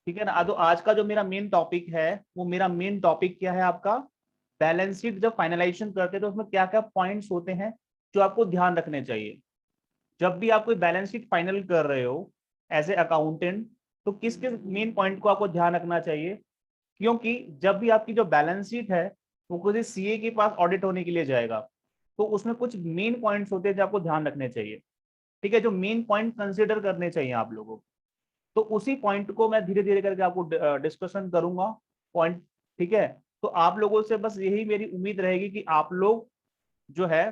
ठीक है ना। तो आज का जो मेरा मेन टॉपिक है, वो मेरा मेन टॉपिक क्या है आपका, बैलेंस शीट जब फाइनलाइजेशन करते हैं तो उसमें क्या क्या पॉइंट्स होते हैं जो आपको ध्यान रखने चाहिए। जब भी आप कोई बैलेंस शीट फाइनल कर रहे हो एज ए अकाउंटेंट, तो किस किस मेन पॉइंट को आपको ध्यान रखना चाहिए। क्योंकि जब भी आपकी जो बैलेंस शीट है वो किसी सीए के पास ऑडिट होने के लिए जाएगा, तो उसमें कुछ मेन पॉइंट्स होते हैं जो आपको ध्यान रखने चाहिए। ठीक है, जो मेन पॉइंट कंसिडर करने चाहिए आप लोगों को, तो उसी पॉइंट को मैं धीरे धीरे करके आपको डिस्कशन करूंगा पॉइंट। ठीक है, तो आप लोगों से बस यही मेरी उम्मीद रहेगी कि आप लोग जो है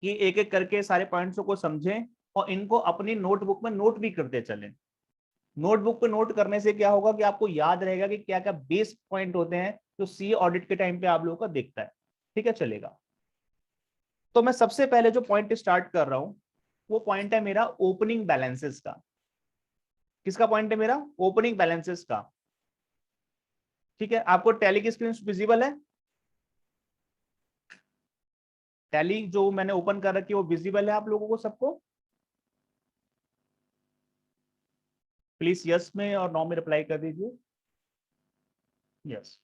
कि एक एक करके सारे पॉइंट्स को समझें और इनको अपनी नोटबुक में नोट भी करते चलें। नोटबुक पे नोट करने से क्या होगा कि आपको याद रहेगा कि क्या क्या बेस पॉइंट होते हैं जो सी ऑडिट के टाइम पे आप लोगों का दिखता है। ठीक है, चलेगा। तो मैं सबसे पहले जो पॉइंट स्टार्ट कर रहा हूं वो पॉइंट है मेरा ओपनिंग बैलेंसेस का। किसका पॉइंट है मेरा, ओपनिंग बैलेंसेस का। ठीक है, आपको टैली की स्क्रीन विजिबल है, टैली जो मैंने ओपन कर रखी है वो विजिबल है आप लोगों को सबको। प्लीज यस में और नो में रिप्लाई कर दीजिए। Yes,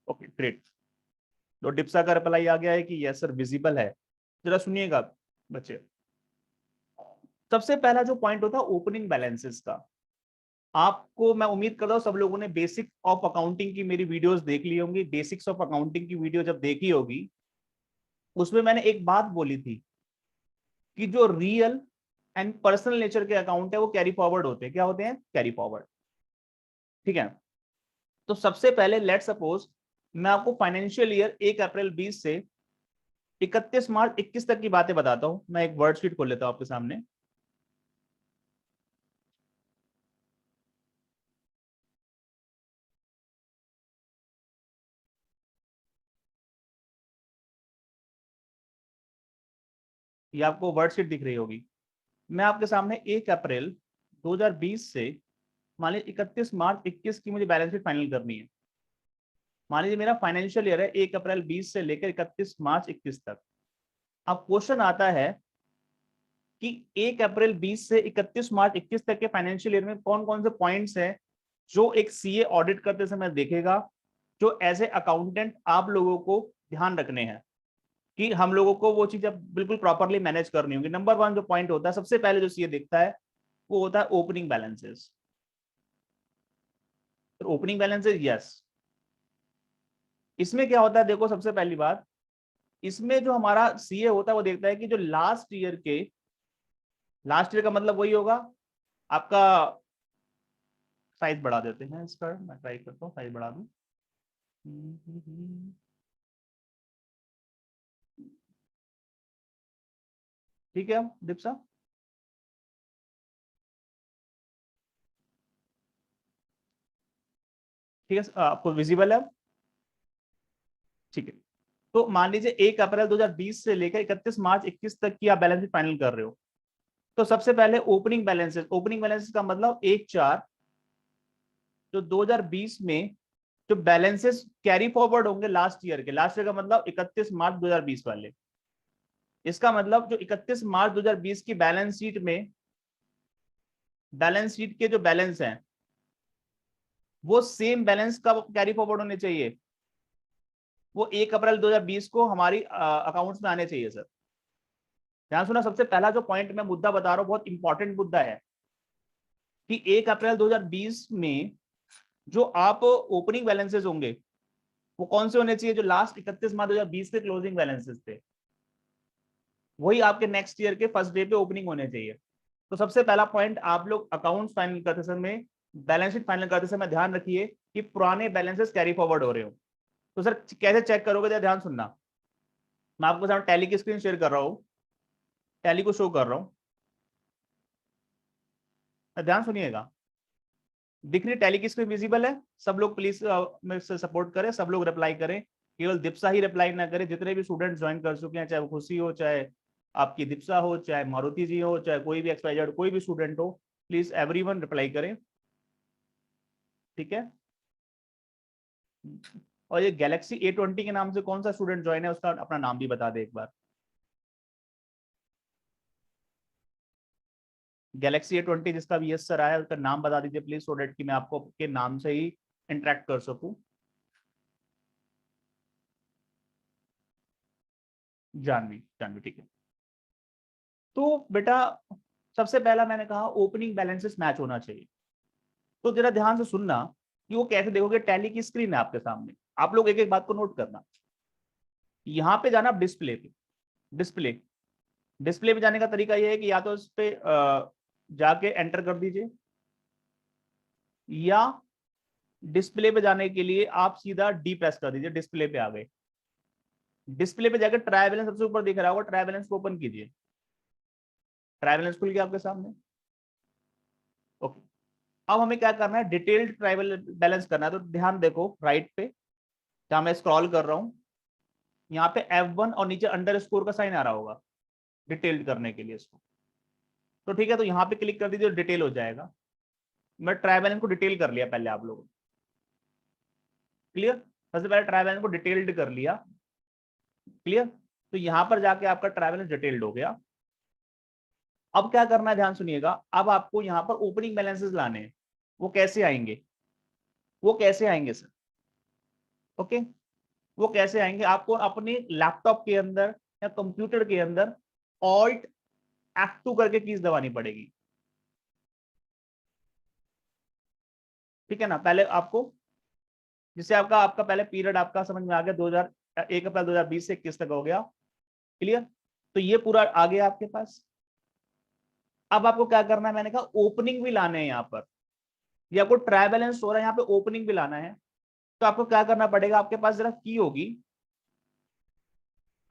okay great. तो डिप्सा का रिप्लाई आ गया है कि यस सर विजिबल है। जरा सुनिएगा बच्चे, सबसे पहला जो पॉइंट होता है ओपनिंग बैलेंसेस का। आपको मैं उम्मीद करता हूं सब लोगों ने बेसिक ऑफ अकाउंटिंग की मेरी वीडियोस देख ली होंगी। बेसिक्स ऑफ अकाउंटिंग की वीडियो जब देखी होगी, उसमें मैंने एक बात बोली थी कि जो रियल एंड पर्सनल नेचर के अकाउंट है वो कैरी फॉरवर्ड होते हैं। क्या होते हैं, कैरी फॉरवर्ड। ठीक है, तो सबसे पहले लेट सपोज मैं आपको फाइनेंशियल ईयर 1 अप्रैल 20 से 31 मार्च 21 तक की बातें बताता हूं। मैं एक वर्डशीट खोल लेता हूं आपके सामने। ये आपको वर्डशीट दिख रही होगी। मैं आपके सामने 1 अप्रैल 2020 से मान लीजिए 31 मार्च 21 की मुझे बैलेंस शीट फाइनल करनी है। मान लीजिए मेरा फाइनेंशियल ईयर है 1 अप्रैल 20 से लेकर 31 मार्च 21 तक। अब क्वेश्चन आता है कि 1 अप्रैल 20 से 31 मार्च 21 तक के फाइनेंशियल ईयर में कौन कौन से पॉइंट्स हैं जो एक सीए ऑडिट करते समय देखेगा, जो एज ए अकाउंटेंट आप लोगों को ध्यान रखने हैं कि हम लोगों को वो चीज अब बिल्कुल प्रॉपरली मैनेज करनी होगी। नंबर वन जो पॉइंट होता है सबसे पहले जो सीए देखता है वो होता है ओपनिंग बैलेंसेस। तो ओपनिंग बैलेंसेस यस, इसमें क्या होता है देखो, सबसे पहली बात, इसमें जो हमारा सीए होता है वो देखता है कि जो लास्ट ईयर का मतलब वही होगा आपका। साइज बढ़ा देते हैं इसका, मैं ट्राई करता हूँ साइज बढ़ा दूं। ठीक है दीप्सा, ठीक है आपको विजिबल है। ठीक है, तो मान लीजिए 1 अप्रैल 2020 से लेकर 31 मार्च 21 तक की आप बैलेंस शीट फाइनल कर रहे हो। तो सबसे पहले ओपनिंग बैलेंसेस का मतलब 1/4 जो 2020 में जो बैलेंसेस कैरी फॉरवर्ड होंगे लास्ट ईयर का मतलब 31 मार्च 2020 वाले। इसका मतलब जो 31 मार्च 2020 की बैलेंस शीट के जो बैलेंस हैं वो सेम बैलेंस का कैरी फॉरवर्ड होने चाहिए। वो 1 अप्रैल 2020 को हमारी अकाउंट्स में आने चाहिए सर। ध्यान सुना, सबसे पहला जो पॉइंट मैं मुद्दा बता रहा हूं बहुत इंपॉर्टेंट मुद्दा है कि 1 अप्रैल 2020 में जो आप ओपनिंग बैलेंसेस होंगे वो कौन से होने चाहिए, जो लास्ट 31 मार्च 2020 के क्लोजिंग बैलेंसेस थे वही आपके नेक्स्ट ईयर के फर्स्ट डे पे ओपनिंग होने चाहिए। तो सबसे पहला पॉइंट, आप लोग अकाउंट फाइनल करते समय, बैलेंस शीट फाइनल करते समय ध्यान रखिए कि पुराने बैलेंसेस कैरी फॉरवर्ड हो रहे हो। तो सर कैसे चेक करोगे, तो ध्यान सुनना। मैं आपको सामने टैली की स्क्रीन शेयर कर रहा हूँ, टैली को शो कर रहा हूँ, ध्यान सुनिएगा। दिख रही टैली की स्क्रीन विजिबल है? सब लोग प्लीज मेरे से सपोर्ट करें, सब लोग रिप्लाई करें। केवल दीप्सा ही रिप्लाई ना करें, जितने भी स्टूडेंट ज्वाइन कर चुके हैं, चाहे वो खुशी हो, चाहे आपकी दीप्सा हो, चाहे मारुति जी हो, चाहे कोई भी एक्सवाइजेड कोई भी स्टूडेंट हो, प्लीज एवरीवन रिप्लाई करें। ठीक है, और ये गैलेक्सी A20 के नाम से कौन सा स्टूडेंट ज्वाइन है, उसका अपना नाम भी बता दे एक बार। गैलेक्सी A20 जिसका भी यस सर आया उसका नाम बता दीजिए प्लीज, सो डेट कि मैं आपको के नाम से ही इंटरेक्ट कर सकूं। जानवी, जानवी ठीक है। तो बेटा सबसे पहला मैंने कहा ओपनिंग बैलेंसेस मैच होना चाहिए। तो जरा ध्यान से सुनना कि वो कैसे देखोगे, टैली की स्क्रीन है आपके सामने, आप लोग एक एक बात को नोट करना। यहाँ पे जाना डिस्प्ले पे, डिस्प्ले डिस्प्ले पे जाने का तरीका ये है कि या तो उस पे जाके एंटर कर दीजिए, या डिस्प्ले पे जाने के लिए आप सीधा डी प्रेस कर दीजिए, डिस्प्ले पे आ गए। डिस्प्ले पे जाकर ट्राई बैलेंस सबसे ऊपर दिख रहा होगा, ट्राई बैलेंस को ओपन कीजिए। ट्राई बैलेंस खुल गया आपके सामने। ओके, अब हमें क्या करना है, डिटेल्ड ट्राई बैलेंस करना है। तो ध्यान देखो राइट पे जहां मैं स्क्रॉल कर रहा हूं, यहाँ पे F1 और नीचे अंडर स्कोर का साइन आ रहा होगा डिटेल्ड करने के लिए इसको। तो ठीक है, तो यहाँ पे क्लिक कर दीजिए, डिटेल हो जाएगा। मैं ट्राई बैलेंस को डिटेल कर लिया पहले आप लोगों ने, क्लियर। सबसे पहले ट्राई बैलेंस को डिटेल्ड कर लिया, क्लियर। तो यहां पर जाके आपका ट्राई बैलेंस डिटेल्ड हो गया। अब क्या करना है, ध्यान सुनिएगा। अब आपको यहाँ पर ओपनिंग बैलेंसेस लाने हैं। वो कैसे आएंगे, वो कैसे आएंगे सर? ओके, वो कैसे आएंगे, आपको अपने लैपटॉप के अंदर या कंप्यूटर के अंदर ऑल्ट F2 करके कीज दबानी पड़ेगी, ठीक है ना। पहले आपको, जिससे आपका आपका पहले पीरियड आपका समझ में आ गया, 1 अप्रैल 2020 से 21 तक हो गया, क्लियर। तो ये पूरा आ गया आपके पास। अब आपको क्या करना है, मैंने कहा ओपनिंग भी लाने हैं यहाँ पर। ये आपको ट्राई बैलेंस हो रहा है, यहाँ पे ओपनिंग भी लाना है। तो आपको क्या करना पड़ेगा, आपके पास जरा की होगी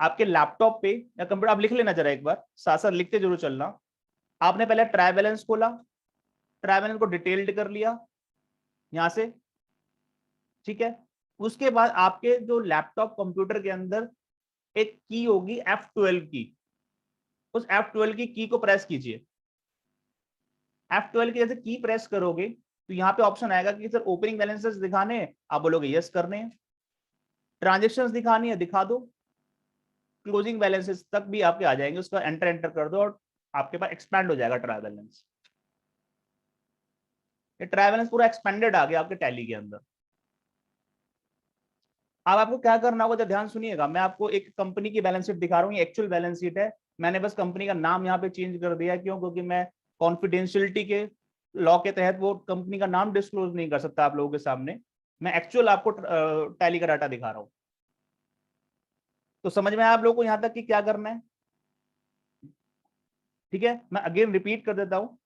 आपके लैपटॉप पे या कंप्यूटर, आप लिख लेना जरा एक बार, साथ साथ लिखते जरूर चलना। आपने पहले ट्राई बैलेंस खोला, ट्राई बैलेंस को डिटेल्ड कर लिया यहां से, ठीक है। उसके बाद आपके जो लैपटॉप कंप्यूटर के अंदर एक की होगी F12 की, उस F12 की को प्रेस कीजिए। F12 की जैसे की प्रेस करोगे तो यहाँ पे ऑप्शन आएगा कि सर ओपनिंग बैलेंसेस दिखाने हैं, आप बोलोगे यस करने हैं। ट्रांजेक्शन्स दिखानी है, दिखा दो। क्लोजिंग बैलेंसेस तक भी आपके आ जाएंगे, उसका एंटर एंटर कर दो और आपके पास एक्सपैंड हो जाएगा ट्राई बैलेंस। ये ट्राई बैलेंस पूरा एक्सपेंडेड आ गया आपके टैली के अंदर। अब आपको क्या करना होगा, जब ध्यान सुनिएगा, मैं आपको एक कंपनी की बैलेंस शीट दिखा रहा हूँ, ये एक्चुअल बैलेंस शीट है। मैंने बस कंपनी का नाम यहाँ पे चेंज कर दिया, क्यों? क्योंकि मैं कॉन्फिडेंशियलिटी के लॉ के तहत वो कंपनी का नाम डिस्क्लोज नहीं कर सकता आप लोगों के सामने। मैं एक्चुअल आपको टैली का डाटा दिखा रहा हूँ। तो समझ में आया आप लोगों को यहाँ तक कि क्या करना है? ठीक है, मैं अगेन रिपीट कर देता हूँ।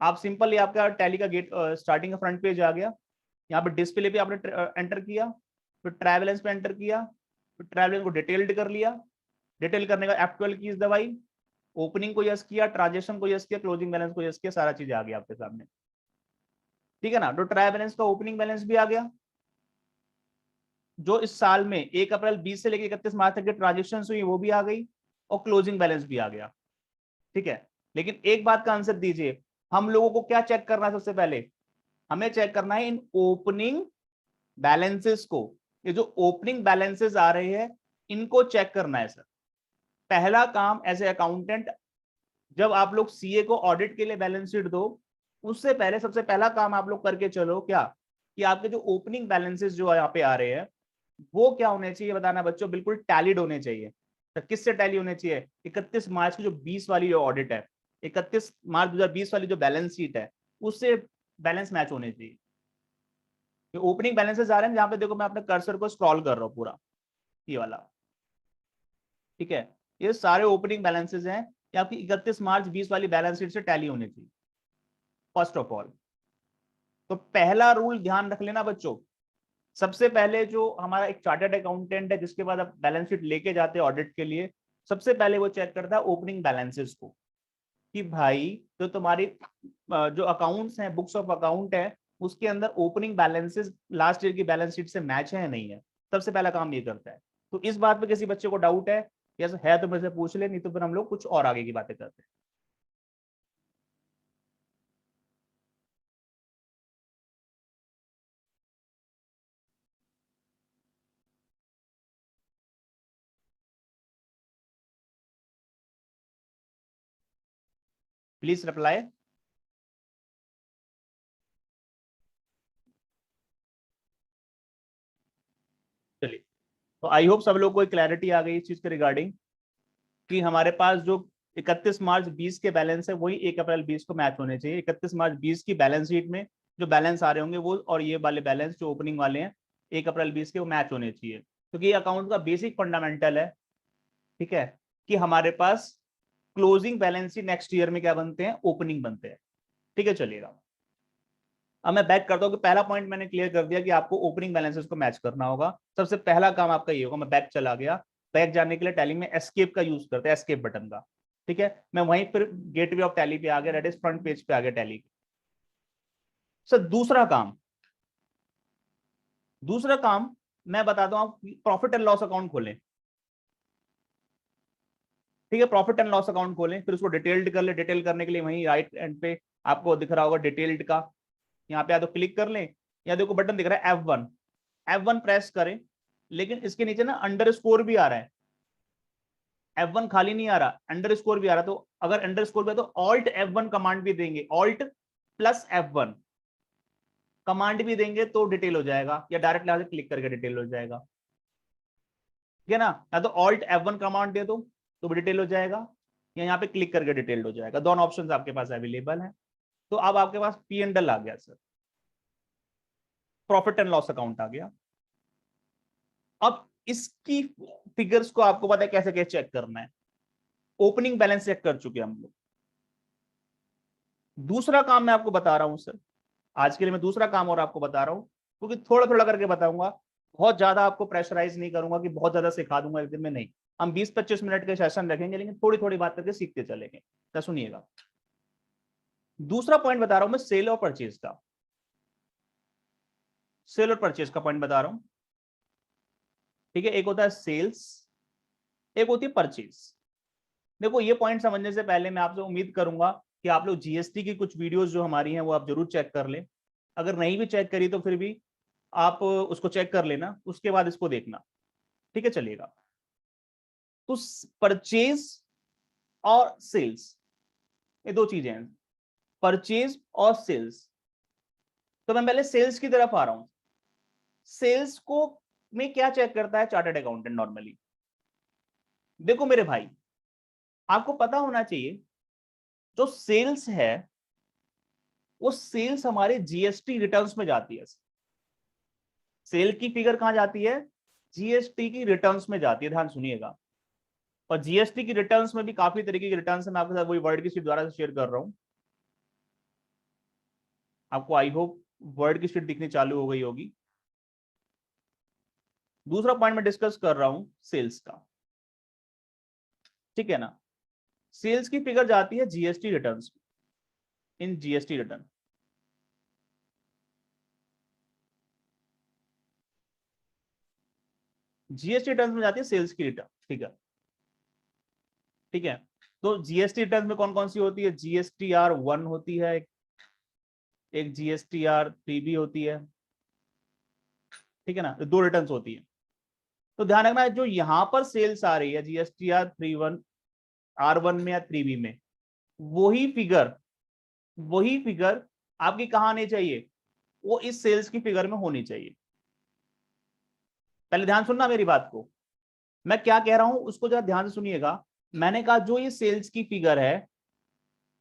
आप सिंपल, ये आपका टैली का गेट स्टार्टिंग का फ्रंट पेज आ गया। यहाँ पे डिस्प्ले पे आपने एंटर किया, फिर ट्रैवलेंस पे एंटर किया, फिर ट्रैवलेंस को डिटेल्ड कर लिया। डिटेल करने का F12 कीज दबाई, ओपनिंग को यस किया, ट्रांजेक्शन को यस किया, क्लोजिंग बैलेंस को यस किया, सारा चीज आ गया आपके सामने, ठीक है ना। तो ट्राई बैलेंस का ओपनिंग बैलेंस भी आ गया, जो इस साल में 1 अप्रैल 20 से लेकर 31 मार्च तक की ट्रांजेक्शन हुई वो भी आ गई, और क्लोजिंग बैलेंस भी आ गया, ठीक है। लेकिन एक बात का आंसर दीजिए, हम लोगों को क्या चेक करना है सबसे पहले? हमें चेक करना है इन ओपनिंग बैलेंसेस को। ये जो ओपनिंग बैलेंसेस आ रहे हैं इनको चेक करना है सर। पहला काम एज ए अकाउंटेंट, जब आप लोग सीए को ऑडिट के लिए बैलेंस शीट दो, उससे पहले सबसे पहला काम आप लोग करके चलो क्या, कि आपके जो ओपनिंग बैलेंसेस जो यहाँ पे आ रहे हैं वो क्या होने चाहिए, बताना बच्चों। बिल्कुल टैलिड होने चाहिए। तो किससे टैली होने चाहिए? 31 मार्च की जो 20 वाली जो ऑडिट है, 31 मार्च 2020 वाली जो बैलेंस शीट है, उससे बैलेंस मैच होने चाहिए। ये ओपनिंग बैलेंसेस आ रहे हैं जहां पे देखो, मैं अपने कर्सर को स्क्रॉल कर रहा हूँ पूरा, ये वाला, ठीक है। ये सारे ओपनिंग बैलेंसेस हैं, ये आपकी 31 मार्च 20 वाली बैलेंस शीट से टैली होने चाहिए फर्स्ट ऑफ ऑल। तो पहला रूल ध्यान रख लेना बच्चों। सबसे पहले जो हमारा एक चार्टर्ड अकाउंटेंट है, जिसके बाद आप बैलेंस शीट लेके जाते हैं ऑडिट के लिए, सबसे पहले वो चेक करता है ओपनिंग बैलेंसेस को, कि भाई जो तुम्हारी जो अकाउंट्स हैं, बुक्स ऑफ अकाउंट है, उसके अंदर ओपनिंग बैलेंसेस लास्ट ईयर की बैलेंस शीट से मैच है या नहीं है। सबसे पहला काम ये करता है। तो इस बात पे किसी बच्चे को डाउट है? यस है तो मेरे से पूछ ले, नहीं तो फिर हम लोग कुछ और आगे की बातें करते हैं। Please reply. तो आई होप सब लोग को क्लैरिटी आ गई इस चीज के रिगार्डिंग कि हमारे पास जो 31 मार्च 20 के बैलेंस है वही 1 अप्रैल 20 को मैच होने चाहिए। 31 मार्च 20 की बैलेंस शीट में जो बैलेंस आ रहे होंगे वो और ये वाले बैलेंस जो ओपनिंग वाले हैं 1 अप्रैल 20 के वो मैच होने चाहिए, क्योंकि ये अकाउंट का बेसिक फंडामेंटल है। ठीक है, कि हमारे पास closing balance sheet next year में क्या बनते हैं, ओपनिंग बनते हैं। ठीक है, चलिएगा अब मैं बैक करता हूँ कि पहला पॉइंट मैंने क्लियर कर दिया कि आपको ओपनिंग बैलेंसेस को मैच करना होगा। सबसे पहला काम आपका ये होगा, मैं बैक चला गया, बैक जाने के लिए टैली में एस्केप का यूज करते हैं, एस्केप बटन का। ठीक है, मैं वहीं फिर गेटवे ऑफ टैली पे आ गया, रेडिस फ्रंट पेज पे आ गया टैली। सर दूसरा काम मैं बताता हूँ, आप प्रॉफिट एंड लॉस अकाउंट खोलें। ठीक है, प्रॉफिट एंड लॉस अकाउंट खोलें, फिर उसको डिटेल्ड कर ले। डिटेल करने के लिए वहीं राइट एंड पे आपको दिख रहा होगा डिटेल्ड का, यहाँ पे या तो क्लिक कर लें या देखो बटन दिख रहा है F1, F1 प्रेस करें। लेकिन इसके नीचे ना अंडरस्कोर भी आ रहा है, F1 खाली नहीं आ रहा, अंडरस्कोर भी आ रहा। तो अगर अंडरस्कोर भी है तो ऑल्ट F1 कमांड भी देंगे, ऑल्ट प्लस F1 कमांड भी देंगे तो डिटेल हो जाएगा, या डायरेक्ट यहां से क्लिक करके डिटेल हो जाएगा। ठीक है ना, या तो ऑल्ट F1 कमांड दे दो तो भी डिटेल हो जाएगा, या यहाँ पे क्लिक करके डिटेल्ड हो जाएगा। दोनों ऑप्शन आपके पास अवेलेबल है। तो अब आपके पास पी एंड एल आ गया sir, profit and loss account आ गया। अब इसकी फिगर्स को आपको पता है कैसे कैसे चेक करना है। ओपनिंग बैलेंस चेक कर चुके हम लोग। दूसरा काम मैं आपको बता रहा हूं सर, आज के लिए मैं दूसरा काम और आपको बता रहा हूं, क्योंकि थोड़ा थोड़ा करके बताऊंगा, बहुत ज्यादा आपको प्रेशराइज नहीं करूंगा कि बहुत ज्यादा सिखा दूंगा एक दिन में, नहीं। हम 20-25 मिनट के सेशन रखेंगे, लेकिन थोड़ी थोड़ी बात करके सीखते चलेंगे। तो सुनिएगा, दूसरा पॉइंट बता रहा हूं मैं सेल और परचेज का। सेल और परचेज का पॉइंट बता रहा हूं। ठीक है, एक होता है सेल्स, एक होती है परचेज। देखो, ये पॉइंट समझने से पहले मैं आपसे उम्मीद करूंगा कि आप लोग जीएसटी की कुछ वीडियोस जो हमारी हैं वो आप जरूर चेक कर लें। अगर नहीं भी चेक करी तो फिर भी आप उसको चेक कर लेना, उसके बाद इसको देखना। ठीक है, चलिएगा। तो परचेज और सेल्स ये दो चीजें हैं, परचेज और सेल्स। तो मैं पहले सेल्स की तरफ आ रहा हूं। सेल्स को में क्या चेक करता है चार्टर्ड अकाउंटेंट नॉर्मली? देखो मेरे भाई, आपको पता होना चाहिए जो सेल्स है वो सेल्स हमारे जीएसटी रिटर्न्स में जाती है। सेल की फिगर कहां जाती है? जीएसटी की रिटर्न्स में जाती है, ध्यान सुनिएगा। और जीएसटी की रिटर्न्स में भी काफी तरीके की रिटर्न्स है, मैं आपके साथ वही वर्ड की शीट द्वारा से शेयर कर रहा हूं। आपको आई होप वर्ड की शीट दिखनी चालू हो गई होगी। दूसरा पॉइंट मैं डिस्कस कर रहा हूं सेल्स का। ठीक है ना, सेल्स की फिगर जाती है GST returns, in GST return. GST return में जाती है सेल्स की रिटर्न फिगर। ठीक है, तो जीएसटी रिटर्न में कौन कौन सी होती है? GSTR 1 होती है, एक GSTR 3 भी होती है। ठीक है ना, दो रिटर्न होती है। तो ध्यान रखना, जो यहां पर सेल्स आ रही है GSTR 3 1 R1 में या 3B में, वही फिगर आपकी कहां आनी चाहिए? वो इस सेल्स की फिगर में होनी चाहिए। पहले ध्यान सुनना मेरी बात को, मैं क्या कह रहा हूं उसको जरा ध्यान से सुनिएगा। मैंने कहा जो ये सेल्स की फिगर है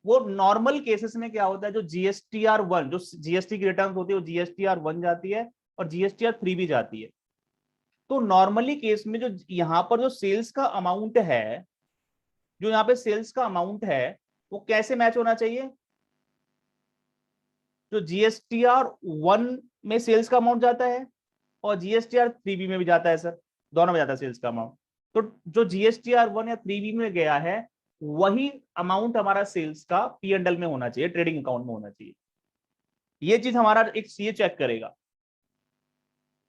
वो नॉर्मल केसेस में क्या होता है, जो GSTR 1 जो जीएसटी की रिटर्न होती है वो GSTR 1 जाती है और GSTR 3 भी जाती है। तो नॉर्मली केस में जो यहां पर जो सेल्स का अमाउंट है, जो यहाँ पे सेल्स का अमाउंट है वो कैसे मैच होना चाहिए? जो GSTR 1 में सेल्स का अमाउंट जाता है और GSTR 3B में भी जाता है सर, दोनों में जाता है सेल्स का अमाउंट। तो जो GSTR 1 या 3B में गया है वही अमाउंट हमारा सेल्स का P&L में होना चाहिए, ट्रेडिंग अकाउंट में होना चाहिए। ये चीज हमारा एक सीए चेक करेगा।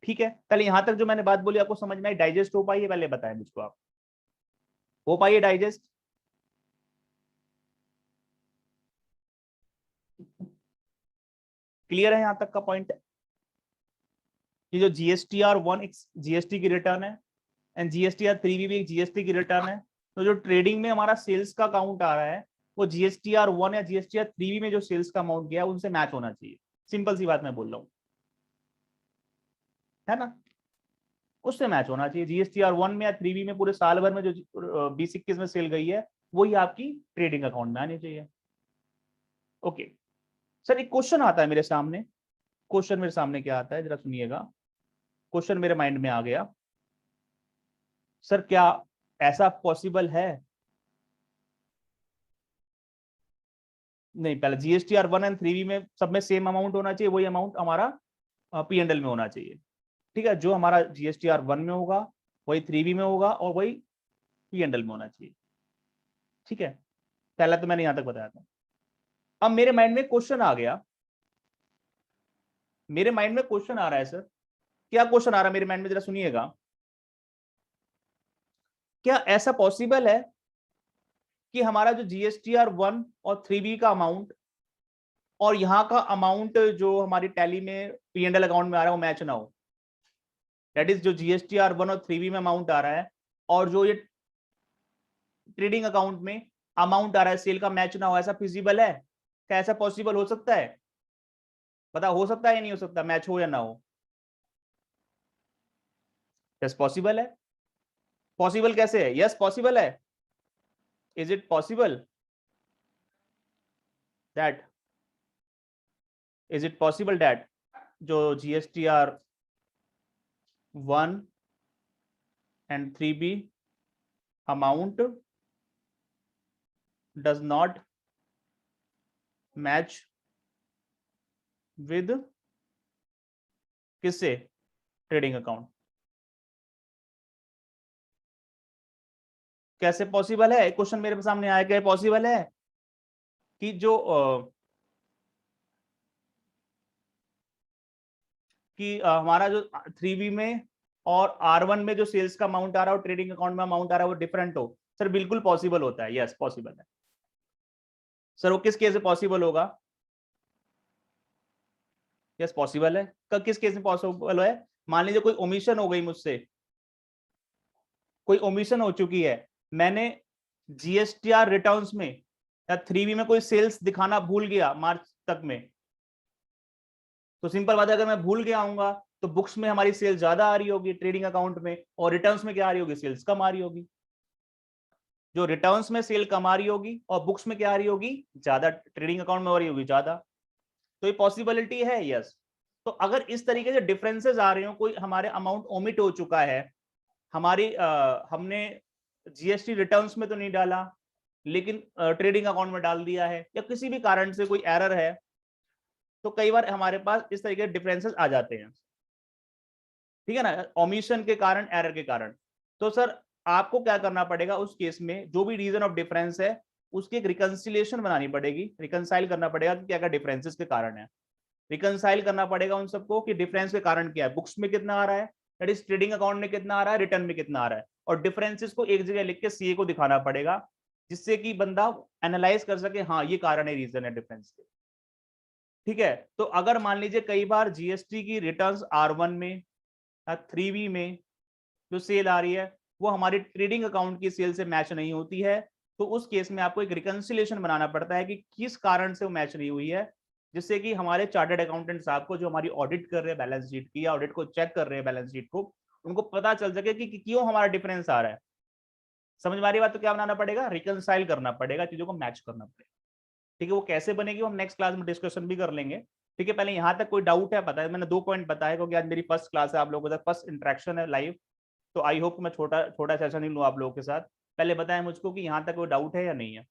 ठीक है, पहले यहां तक जो मैंने बात बोली आपको समझ में आई, डाइजेस्ट हो पाई है? पहले बताएं मुझको, आप हो पाई है डाइजेस्ट? क्लियर है यहां तक का पॉइंट? कि जो GSTR 1 एक जीएसटी की रिटर्न है एंड GSTR 3 भी एक जीएसटी की रिटर्न है। तो जो ट्रेडिंग में हमारा सेल्स का अकाउंट आ रहा है वो GSTR 1 या GSTR 3 में जो सेल्स का अमाउंट गया उनसे मैच होना चाहिए। सिंपल सी बात मैं बोल रहा हूँ, है ना? उससे मैच होना चाहिए। जीएसटीआर 1 में या 3B में पूरे साल भर में जो 20-21 में सेल गई है वही आपकी ट्रेडिंग अकाउंट में आनी चाहिए। ओके सर, एक क्वेश्चन आता है मेरे सामने। क्वेश्चन मेरे सामने क्या आता है जरा सुनिएगा। क्वेश्चन मेरे माइंड में आ गया, सर क्या ऐसा पॉसिबल है, नहीं पहले जीएसटीआर 1 एंड 3B में सब में सेम अमाउंट होना चाहिए, वही अमाउंट हमारा P&L में होना चाहिए। ठीक है, जो हमारा जीएसटीआर 1 में होगा वही 3B में होगा और वही P&L में होना चाहिए। ठीक है, पहला तो मैंने यहां तक बताया था। अब मेरे माइंड में क्वेश्चन आ गया, मेरे माइंड में क्वेश्चन आ रहा है सर। क्या क्वेश्चन आ रहा है मेरे माइंड में, जरा सुनिएगा। क्या ऐसा पॉसिबल है कि हमारा जो जीएसटीआर 1 और 3B का अमाउंट और यहाँ का अमाउंट जो हमारी टैली में P&L अकाउंट में आ रहा है वो मैच ना हो? दैट इज जो जीएसटीआर 1 और 3B में अमाउंट आ रहा है और जो ये ट्रेडिंग अकाउंट में अमाउंट आ रहा है सेल का मैच ना हो, ऐसा फिजिबल है? क्या ऐसा पॉसिबल हो सकता है? बता, हो सकता है या नहीं हो सकता, मैच हो या ना हो? यस पॉसिबल है। पॉसिबल कैसे है? यस पॉसिबल है। Is it possible that, is it possible that जो GSTR 1 and 3B amount does not match with किससे? Trading account. कैसे पॉसिबल है? क्वेश्चन मेरे सामने आया, क्या पॉसिबल है कि जो हमारा जो 3B में और R1 में जो सेल्स का अमाउंट आ रहा है और ट्रेडिंग अकाउंट में अमाउंट आ रहा है वो डिफरेंट हो? सर बिल्कुल पॉसिबल होता है, यस पॉसिबल है। सर वो किस केस में पॉसिबल होगा? यस पॉसिबल है। किस केस में पॉसिबल है? मान लीजिए कोई ओमिशन हो गई मुझसे, कोई ओमिशन हो चुकी है, मैंने जीएसटीआर रिटर्न्स में या 3B में कोई सेल्स दिखाना भूल गया मार्च तक में, तो सिंपल बात है अगर मैं भूल गया आऊंगा तो बुक्स में हमारी सेल्स ज्यादा आ रही होगी ट्रेडिंग अकाउंट में, और रिटर्न्स में क्या आ रही होगी? सेल्स कम आ रही होगी। जो रिटर्न्स में सेल कम आ रही होगी और बुक्स में क्या आ रही होगी? ज्यादा, ट्रेडिंग अकाउंट में आ रही होगी ज्यादा। तो ये पॉसिबिलिटी है, यस। तो अगर इस तरीके से डिफरेंसेस आ रहे हो, कोई हमारे अमाउंट ओमिट हो चुका है, हमारी हमने जीएसटी रिटर्न्स में तो नहीं डाला लेकिन ट्रेडिंग अकाउंट में डाल दिया है, या किसी भी कारण से कोई एरर है, तो कई बार हमारे पास इस तरीके के डिफरेंसेस आ जाते हैं। ठीक है ना, ओमिशन के कारण, एरर के कारण। तो सर आपको क्या करना पड़ेगा उस केस में, जो भी रीजन ऑफ डिफरेंस है उसकी एक रिकंसिलिएशन बनानी पड़ेगी, रिकंसाइल करना पड़ेगा कि क्या क्या डिफरेंसेस के कारण है। रिकंसाइल करना पड़ेगा उन सबको कि डिफरेंस के कारण क्या है, बुक्स में कितना आ रहा है, दैट इज ट्रेडिंग अकाउंट में कितना आ रहा है, रिटर्न में कितना आ रहा है, और डिफरेंसेस को एक जगह लिख के सीए को दिखाना पड़ेगा, जिससे कि बंदा एनालाइज कर सके हाँ ये कारण है, रीजन है डिफरेंस के। ठीक है, तो अगर मान लीजिए कई बार जीएसटी की रिटर्न्स R1 में या 3B में जो सेल आ रही है वो हमारी ट्रेडिंग अकाउंट की सेल से मैच नहीं होती है, तो उस केस में आपको एक रिकंसिलिएशन बनाना पड़ता है कि किस कारण से वो मैच नहीं हुई है, जिससे कि हमारे चार्टर्ड अकाउंटेंट साहब को, जो हमारी ऑडिट कर रहे हैं बैलेंस शीट की या ऑडिट को चेक कर रहे हैं बैलेंस शीट को, उनको पता चल सके कि क्यों हमारा डिफरेंस आ रहा है। समझ में आ रही बात? तो क्या बनाना पड़ेगा? रिकंसाइल करना पड़ेगा, चीजों को मैच करना पड़ेगा। ठीक है, वो कैसे बनेगी वो हम नेक्स्ट क्लास में डिस्कशन भी कर लेंगे। ठीक है, पहले यहाँ तक कोई डाउट है? पता है, मैंने 2 पॉइंट बताया क्योंकि आज मेरी फर्स्ट क्लास है आप लोगों के साथ, फर्स्ट इंटरेक्शन है लाइव, तो आई होप मैं छोटा छोटा सेशन ही लूँ आप लोगों के साथ। पहले बताएं मुझको कि यहाँ तक कोई डाउट है या नहीं है।